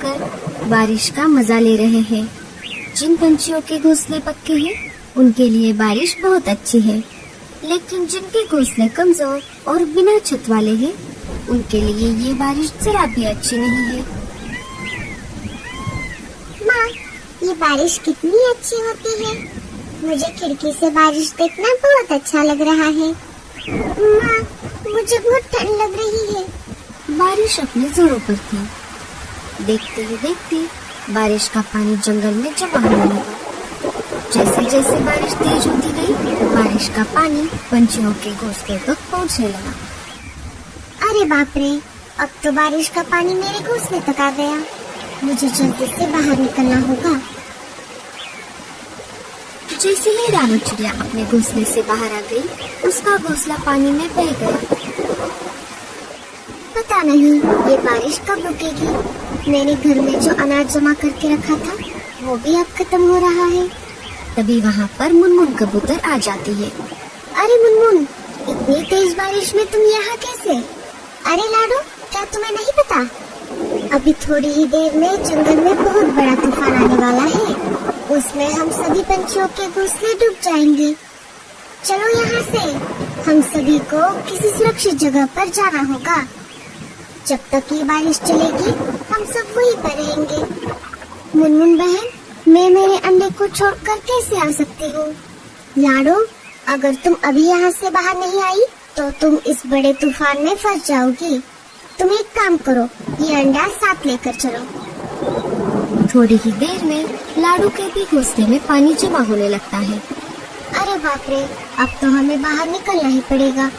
बैठकर बारिश का मजा ले रहे हैं। जिन पंछियों के घोंसले पक्के हैं उनके लिए बारिश बहुत अच्छी है, लेकिन जिनके घोंसले कमजोर और बिना छत वाले हैं उनके लिए ये बारिश जरा भी अच्छी नहीं है। माँ, ये बारिश कितनी अच्छी होती है। मुझे खिड़की से बारिश देखना बहुत अच्छा लग रहा है। माँ, मुझे बहुत ठंड लग रही है। बारिश अपने जोरों पर थी। देखते ही देखते बारिश का पानी जंगल में जमा होने लगा। जैसे जैसे बारिश तेज होती गई, बारिश का पानी पंछियों के घोंसले तक पहुंचने लगा। अरे बाप रे, अब तो बारिश का पानी मेरे घोंसले तक आ गया। मुझे जल्दी से बाहर निकलना होगा। जैसे ही रानू चिड़िया अपने घोंसले से बाहर आ गई, उसका घोंसला पानी में बह गया। पता नहीं ये बारिश कब रुकेगी। मैंने घर में जो अनाज जमा करके रखा था वो भी अब खत्म हो रहा है। तभी वहाँ पर मुनमुन कबूतर आ जाती है। अरे मुनमुन, इतनी तेज बारिश में तुम यहाँ कैसे? अरे लाडो, क्या तुम्हें नहीं पता? अभी थोड़ी ही देर में जंगल में बहुत बड़ा तूफान आने वाला है। उसमें हम सभी पंछियों के घोंसले डूब जाएंगे। चलो यहाँ से हम सभी को किसी सुरक्षित जगह पर जाना होगा। जब तक ये बारिश चलेगी हम सब वहीं पर रहेंगे। मुनमुन बहन, मैं मेरे अंडे को छोड़कर कैसे आ सकती हूँ? लाडो, अगर तुम अभी यहाँ से बाहर नहीं आई तो तुम इस बड़े तूफान में फंस जाओगी। तुम एक काम करो, ये अंडा साथ लेकर चलो। थोड़ी ही देर में लाडू के भी घोंसले में पानी जमा होने लगता है। अरे बाप रे, अब तो हमें बाहर निकलना ही पड़ेगा।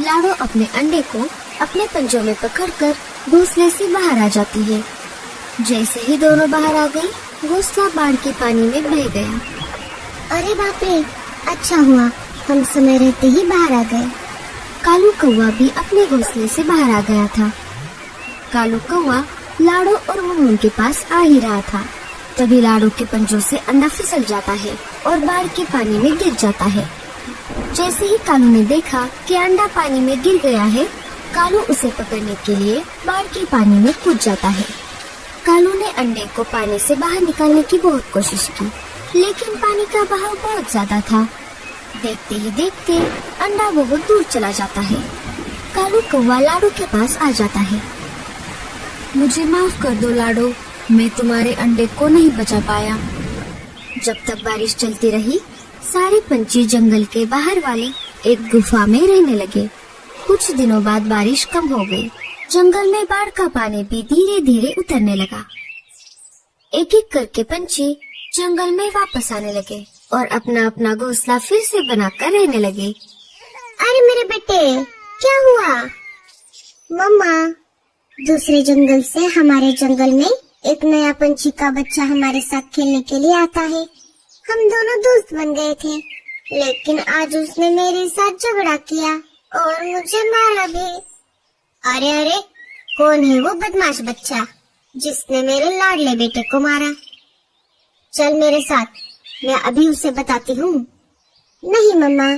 लाडो अपने अंडे को अपने पंजों में पकड़कर घोंसले से बाहर आ जाती है। जैसे ही दोनों बाहर आ गई, घोंसला बाढ़ के पानी में बह गया। अरे बाप रे, अच्छा हुआ हम समय रहते ही बाहर आ गए। कालू कौवा भी अपने घोंसले से बाहर आ गया था। कालू कौवा लाडो और मुनमुन के पास आ ही रहा था। तभी लाडो के पंजों से अंडा फिसल जाता है और बाढ़ के पानी में गिर जाता है। जैसे ही कालू ने देखा कि अंडा पानी में गिर गया है, कालू उसे पकड़ने के लिए बाढ़ के पानी में कूद जाता है। कालू ने अंडे को पानी से बाहर निकालने की बहुत कोशिश की, लेकिन पानी का बहाव बहुत ज्यादा था। देखते ही देखते अंडा बहुत दूर चला जाता है। कालू कौवा लाडो के पास आ जाता है। मुझे माफ कर दो लाडो, मैं तुम्हारे अंडे को नहीं बचा पाया। जब तक बारिश चलती रही, सारे पंछी जंगल के बाहर वाले एक गुफा में रहने लगे। कुछ दिनों बाद बारिश कम हो गई। जंगल में बाढ़ का पानी भी धीरे धीरे उतरने लगा। एक एक करके पंछी जंगल में वापस आने लगे और अपना अपना घोंसला फिर से बनाकर रहने लगे। अरे मेरे बेटे, क्या हुआ? मम्मा, दूसरे जंगल से हमारे जंगल में एक नया पंछी का बच्चा हमारे साथ खेलने के लिए आता है। हम दोनों दोस्त बन गए थे, लेकिन आज उसने मेरे साथ झगड़ा किया और मुझे मारा भी। अरे अरे, कौन है वो बदमाश बच्चा जिसने मेरे लाडले बेटे को मारा? चल मेरे साथ, मैं अभी उसे बताती हूँ। नहीं मम्मा,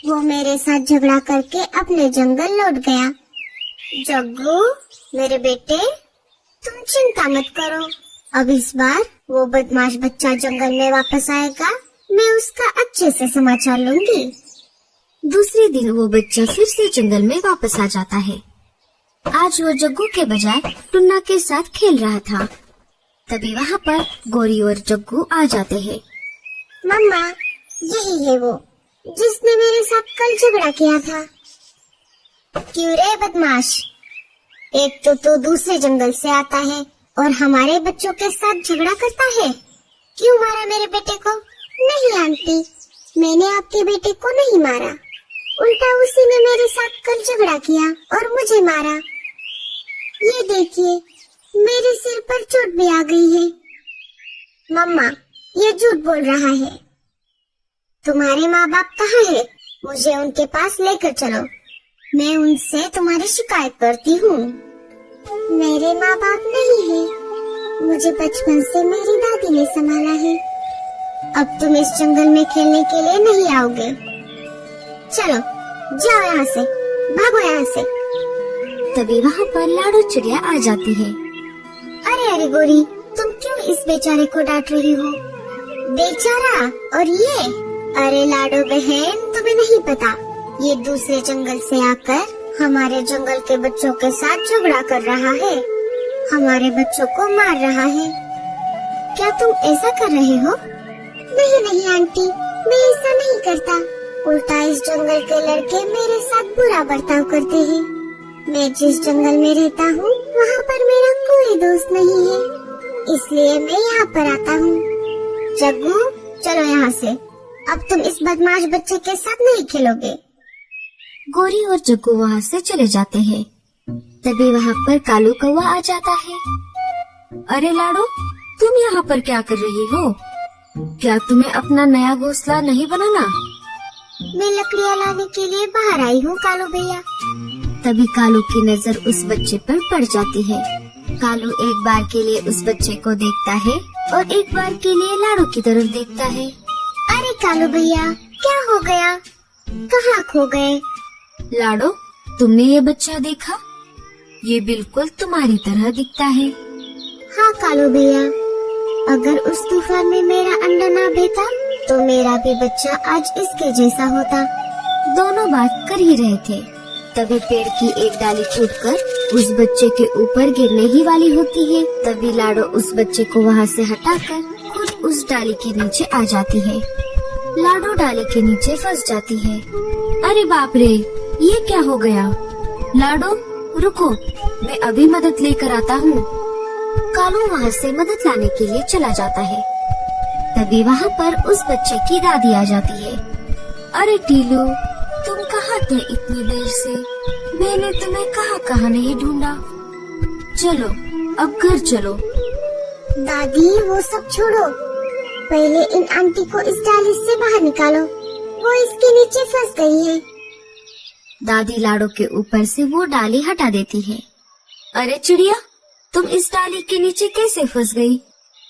वो मेरे साथ झगड़ा करके अपने जंगल लौट गया। जग्गू मेरे बेटे, तुम चिंता मत करो। अब इस बार वो बदमाश बच्चा जंगल में वापस आएगा, मैं उसका अच्छे से समाचार लूंगी। दूसरे दिन वो बच्चा फिर से जंगल में वापस आ जाता है। आज वो जग्गू के बजाय टुन्ना के साथ खेल रहा था। तभी वहाँ पर गोरी और जग्गू आ जाते हैं। मम्मा, यही है वो जिसने मेरे साथ कल झगड़ा किया था। क्यों रे बदमाश, एक तो तू दूसरे जंगल से आता है और हमारे बच्चों के साथ झगड़ा करता है। क्यों मारा मेरे बेटे को? नहीं आंटी, मैंने आपके बेटे को नहीं मारा, उल्टा उसी ने मेरे साथ कल झगड़ा किया और मुझे मारा। ये देखिए, मेरे सिर पर चोट भी आ गई है। मम्मा, ये झूठ बोल रहा है। तुम्हारे माँ बाप कहाँ है? मुझे उनके पास लेकर चलो, मैं उनसे तुम्हारी शिकायत करती हूँ। मेरे माँ बाप नहीं है, मुझे बचपन से मेरी दादी ने संभाला है। अब तुम इस जंगल में खेलने के लिए नहीं आओगे। चलो जाओ यहाँ से, भागो यहाँ से। तभी वहाँ पर लाडो चिड़िया आ जाती है। अरे अरे गोरी, तुम क्यों इस बेचारे को डांट रही हो? बेचारा और ये? अरे लाडो बहन, तुम्हें नहीं पता, ये दूसरे जंगल से आकर हमारे जंगल के बच्चों के साथ झगड़ा कर रहा है, हमारे बच्चों को मार रहा है। क्या तुम ऐसा कर रहे हो? नहीं नहीं आंटी, मैं ऐसा नहीं करता। उल्टा इस जंगल के लड़के मेरे साथ बुरा बर्ताव करते हैं। मैं जिस जंगल में रहता हूँ वहाँ पर मेरा कोई दोस्त नहीं है, इसलिए मैं यहाँ पर आता हूँ। जग्गू, चलो यहाँ से, अब तुम इस बदमाश बच्चे के साथ नहीं खेलोगे। गोरी और जग्गू वहाँ से चले जाते हैं। तभी वहाँ पर कालू कौवा आ जाता है। अरे लाडो, तुम यहाँ पर क्या कर रही हो? क्या तुम्हें अपना नया घोंसला नहीं बनाना? मैं लकड़ियाँ लाने के लिए बाहर आई हूँ कालू भैया। तभी कालू की नजर उस बच्चे पर पड़ जाती है। कालू एक बार के लिए उस बच्चे को देखता है और एक बार के लिए लाडो की तरफ देखता है। अरे कालू भैया, क्या हो गया? कहाँ खो गए? लाडो, तुमने ये बच्चा देखा? ये बिल्कुल तुम्हारी तरह दिखता है। हाँ कालू भैया, अगर उस तूफान में मेरा अंडा ना बेता तो मेरा भी बच्चा आज इसके जैसा होता। दोनों बात कर ही रहे थे, तभी पेड़ की एक डाली टूटकर उस बच्चे के ऊपर गिरने ही वाली होती है। तभी लाडो उस बच्चे को वहाँ से हटाकर खुद उस डाली के नीचे आ जाती है। लाडो डाली के नीचे फंस जाती है। अरे बाप रे, ये क्या हो गया? लाडो रुको, मैं अभी मदद लेकर आता हूँ। कालू वहाँ से मदद लाने के लिए चला जाता है। तभी वहाँ पर उस बच्चे की दादी आ जाती है। अरे टीलू, तुम कहाँ थे इतनी देर से? मैंने तुम्हें कहाँ नहीं ढूंढा। चलो अब घर चलो। दादी, वो सब छोड़ो, पहले इन आंटी को इस डाली से बाहर निकालो, वो इसके नीचे फंस गई है। दादी लाडो के ऊपर से वो डाली हटा देती है। अरे चिड़िया, तुम इस डाली के नीचे कैसे फंस गई?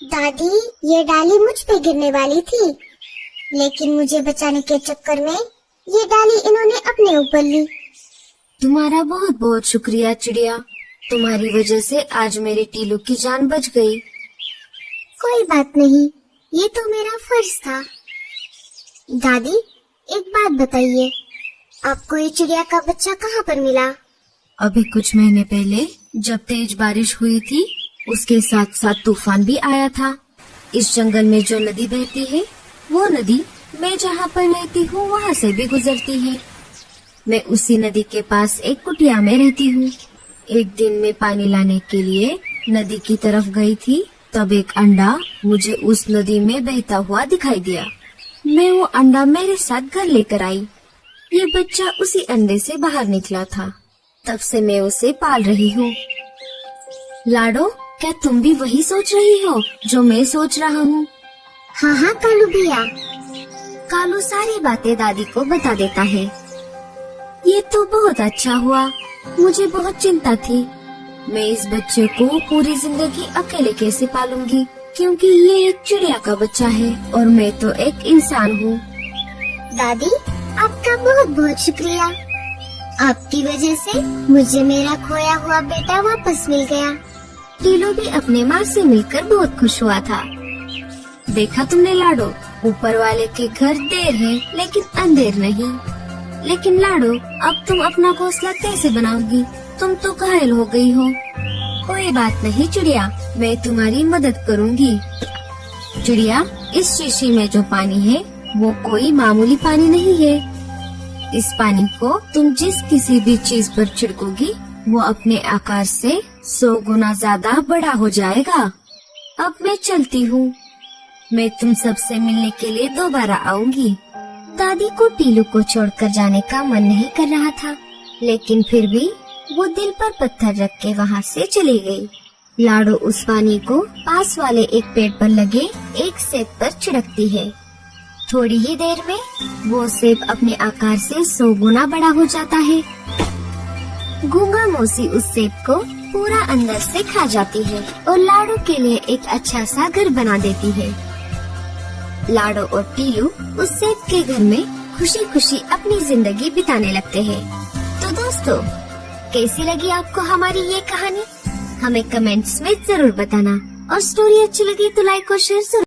दादी, ये डाली मुझ पे गिरने वाली थी, लेकिन मुझे बचाने के चक्कर में ये डाली इन्होंने अपने ऊपर ली। तुम्हारा बहुत बहुत शुक्रिया चिड़िया, तुम्हारी वजह से आज मेरे टीलू की जान बच गई। कोई बात नहीं, ये तो मेरा फर्ज था। दादी, एक बात बताइए, आपको ये चिड़िया का बच्चा कहाँ पर मिला? अभी कुछ महीने पहले जब तेज बारिश हुई थी, उसके साथ साथ तूफान भी आया था। इस जंगल में जो नदी बहती है, वो नदी मैं जहाँ पर रहती हूँ वहाँ से भी गुजरती है। मैं उसी नदी के पास एक कुटिया में रहती हूँ। एक दिन मैं पानी लाने के लिए नदी की तरफ गई थी, तब एक अंडा मुझे उस नदी में बहता हुआ दिखाई दिया। मैं वो अंडा मेरे साथ घर लेकर आई। ये बच्चा उसी अंडे से बाहर निकला था, तब से मैं उसे पाल रही हूँ। लाडो, क्या तुम भी वही सोच रही हो जो मैं सोच रहा हूँ? हाँ हाँ कालू भैया। कालू सारी बातें दादी को बता देता है। ये तो बहुत अच्छा हुआ, मुझे बहुत चिंता थी। मैं इस बच्चे को पूरी जिंदगी अकेले कैसे पालूंगी, क्योंकि ये एक चिड़िया का बच्चा है और मैं तो एक इंसान हूँ। दादी, आपका बहुत बहुत शुक्रिया। आपकी वजह से मुझे मेरा खोया हुआ बेटा वापस मिल गया। टीलू भी अपने माँ से मिलकर बहुत खुश हुआ था। देखा तुमने लाडो, ऊपर वाले के घर देर है लेकिन अंधेर नहीं। लेकिन लाडो, अब तुम अपना घोंसला कैसे बनाओगी? तुम तो घायल हो गई हो। कोई बात नहीं चिड़िया, मैं तुम्हारी मदद करूँगी। चिड़िया, इस शीशी में जो पानी है वो कोई मामूली पानी नहीं है। इस पानी को तुम जिस किसी भी चीज पर छिड़कोगी वो अपने आकार से 100 गुना ज्यादा बड़ा हो जाएगा। अब मैं चलती हूँ, मैं तुम सबसे मिलने के लिए दोबारा आऊंगी। दादी को टीलू को छोड़कर जाने का मन नहीं कर रहा था, लेकिन फिर भी वो दिल पर पत्थर रख के वहाँ से चली गई। लाडो उस पानी को पास वाले एक पेड़ पर लगे एक सेब पर छिड़कती है। थोड़ी ही देर में वो सेब अपने आकार से 100 गुना बड़ा हो जाता है। गूंगा मौसी उस सेब को पूरा अंदर से खा जाती है और लाडो के लिए एक अच्छा सा घर बना देती है। लाडो और टीलू उस सेब के घर में खुशी खुशी अपनी जिंदगी बिताने लगते हैं। तो दोस्तों, कैसी लगी आपको हमारी ये कहानी? हमें कमेंट्स में जरूर बताना, और स्टोरी अच्छी लगी तो लाइक और शेयर जरूर